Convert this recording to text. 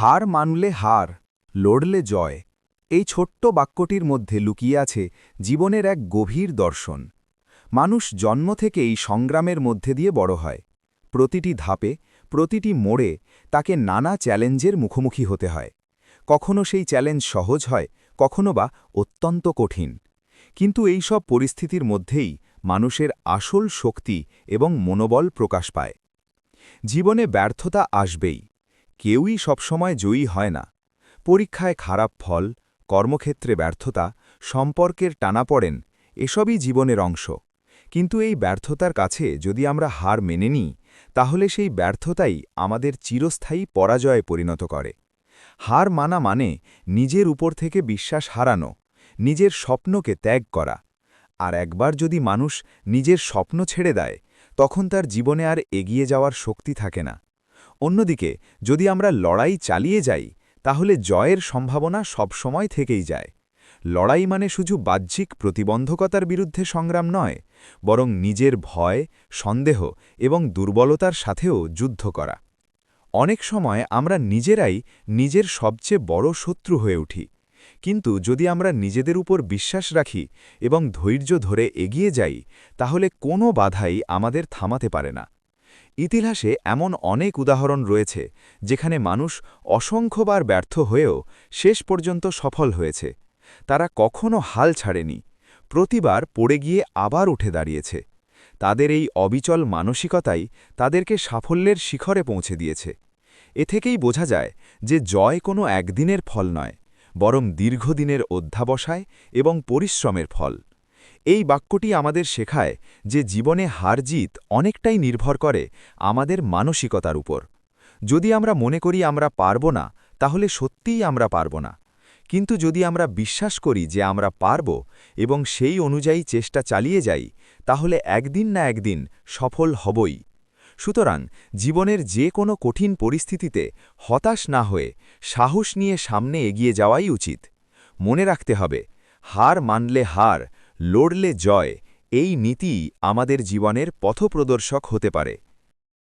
হার মানলে হার, লড়লে জয়, এই ছোট্ট বাক্যটির মধ্যে লুকিয়ে আছে জীবনের এক গভীর দর্শন। মানুষ জন্ম থেকেই সংগ্রামের মধ্যে দিয়ে বড় হয়। প্রতিটি ধাপে, প্রতিটি মোড়ে তাকে নানা চ্যালেঞ্জের মুখোমুখি হতে হয়। কখনো সেই চ্যালেঞ্জ সহজ হয়, কখনো বা অত্যন্ত কঠিন। কিন্তু এই সব পরিস্থিতির মধ্যেই মানুষের আসল শক্তি এবং মনোবল প্রকাশ পায়। জীবনে ব্যর্থতা আসবেই, কেউই সবসময় জয়ী হয় না। পরীক্ষায় খারাপ ফল, কর্মক্ষেত্রে ব্যর্থতা, সম্পর্কের টানাপড়েন, এসবই জীবনের অংশ। কিন্তু এই ব্যর্থতার কাছে যদি আমরা হার মেনে নিই, তাহলে সেই ব্যর্থতাই আমাদের চিরস্থায়ী পরাজয়ে পরিণত করে। হার মানা মানে নিজের উপর থেকে বিশ্বাস হারানো, নিজের স্বপ্নকে ত্যাগ করা। আর একবার যদি মানুষ নিজের স্বপ্ন ছেড়ে দেয়, তখন তার জীবনে আর এগিয়ে যাওয়ার শক্তি থাকে না। অন্যদিকে যদি আমরা লড়াই চালিয়ে যাই, তাহলে জয়ের সম্ভাবনা সবসময় থেকেই যায়। লড়াই মানে শুধু বাহ্যিক প্রতিবন্ধকতার বিরুদ্ধে সংগ্রাম নয়, বরং নিজের ভয়, সন্দেহ এবং দুর্বলতার সাথেও যুদ্ধ করা। অনেক সময় আমরা নিজেরাই নিজের সবচেয়ে বড় শত্রু হয়ে উঠি। কিন্তু যদি আমরা নিজেদের উপর বিশ্বাস রাখি এবং ধৈর্য ধরে এগিয়ে যাই, তাহলে কোনো বাধাই আমাদের থামাতে পারে না। ইতিহাসে এমন অনেক উদাহরণ রয়েছে যেখানে মানুষ অসংখ্যবার ব্যর্থ হয়েও শেষ পর্যন্ত সফল হয়েছে। তারা কখনো হাল ছাড়েনি, প্রতিবার পড়ে গিয়ে আবার উঠে দাঁড়িয়েছে। তাদের এই অবিচল মানসিকতাই তাদেরকে সাফল্যের শিখরে পৌঁছে দিয়েছে। এ থেকেই বোঝা যায় যে জয় কোনো একদিনের ফল নয়, বরং দীর্ঘদিনের অধ্যাবসায় এবং পরিশ্রমের ফল। এই বাক্যটি আমাদের শেখায় যে জীবনে হার-জিত অনেকটাই নির্ভর করে আমাদের মানসিকতার উপর। যদি আমরা মনে করি আমরা পারব না, তাহলে সত্যিই আমরা পারব না। কিন্তু যদি আমরা বিশ্বাস করি যে আমরা পারব এবং সেই অনুযায়ী চেষ্টা চালিয়ে যাই, তাহলে একদিন না একদিন সফল হবই। সুতরাং জীবনের যে কোনো কঠিন পরিস্থিতিতে হতাশ না হয়ে সাহস নিয়ে সামনে এগিয়ে যাওয়াই উচিত। মনে রাখতে হবে, হার মানলে হার, লড়লে জয়, এই নীতি আমাদের জীবনের পথপ্রদর্শক হতে পারে।